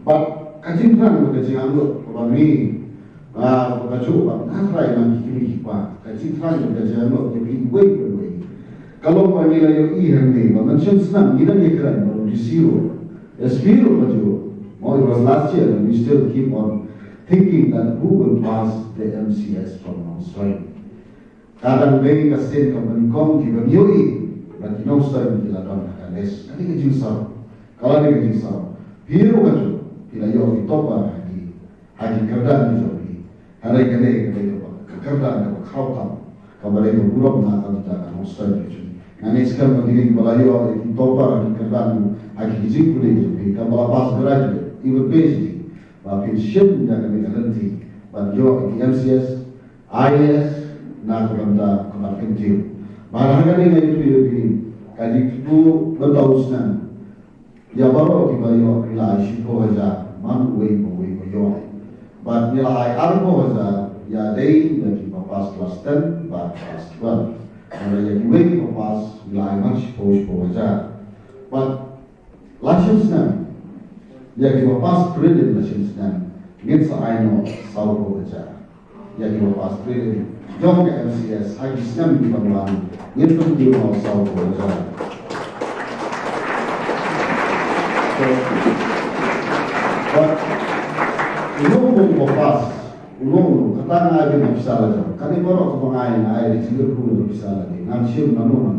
But kajing kan kajing anggur kami kacau nak try nak kini kipa kajing kan kajing anggur jadi way. Kalau kami layu ihandi, macam senang kita ni kerana di zero, zero kacau. It was last year and we still keep on thinking that who will pass the MCS from Australia. Kadang bagi kasen company kom kita mioi, but no style kita lakukan kanes. Kali kajing sah, kalau ni kajing sah, hero kacau. Bila yo topa hagi kerdan ni jogi hari kene kerdan ko khautam kabare ko buram na ta hostel ni ngane skam ni bala yo topa hagi kerdan hagi jik pule jogi kabala pas garage even basic ba pin shin da kami kalanti ban yo MCS IS na ko banda ko markin ti ba hanga ni ngai tu yo ki kaji tu bertausnan ya baru tiba yo ila shipo haja man way yo but nilai arbo haja ya day dari papas kelas 10 ba kelas 12 ada yang way papas nilai man shipo haja but lessons na ya ki papas credit lessons na ngin sa aino sawo haja ya ki papas credit jong ke MCS hagi snam di banglan ngin tu di mo sawo haja. Ulung pas, ulung ketang aja nak bisa lagi. Kali baru aku mengain air di sini pun bisa lagi. Namsim namun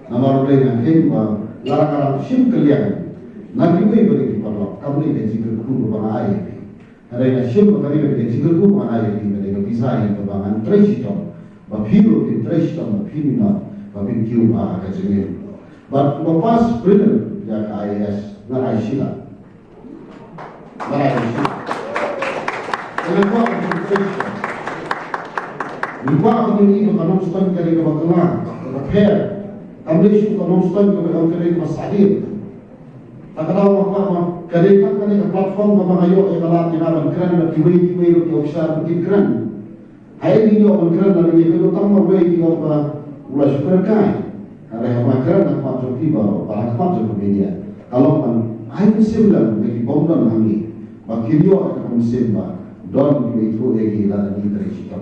nama orang yang hempa larang sim kalian. Nanti beri di parlok. Kamu ni di sini pun mengair. Ada yang sim kali di sini pun mengair. Mereka bisa yang terbangan tresiton, bapiru di tresiton, bapiminat, bapin kiu kacengin. But lepas berikan yang IS ngarai sila. Kenapa aku berfirman? Lupa aku ini bukan ustaz dari kebakaran, repair. Kami itu bukan ustaz dari masalah. Tak tahu apa kereta kami ke platform memang ayo ekalat dinaman keren dan kiwi itu diusir keren. Hari ini orang keren dari itu tambah kiwi itu mulai super kaya. Ada yang keren dan macam tiba, barang macam berbeda. Kalau kan, ayo similar dengan bomban kami. Bakilio akan simba don itu egi la ni treshito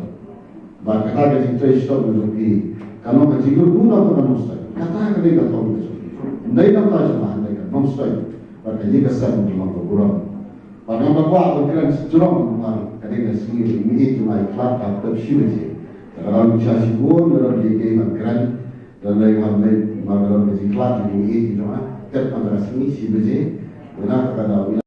ba kata ke treshito begitu kalau kajigur guna pun mustai kata ke dia tahu begitu ndai nak tahu sama ndai kan mustai ba kaji kesan di mana gurau pada bawa berkelan sejurang kemarin kadang sendiri ini cuma ikhlas tak bersih kalau bisa sibuk dalam dia game keren dan lain hal lain malah ikhlas ini cuma tetap pada sini sih bersih benar kata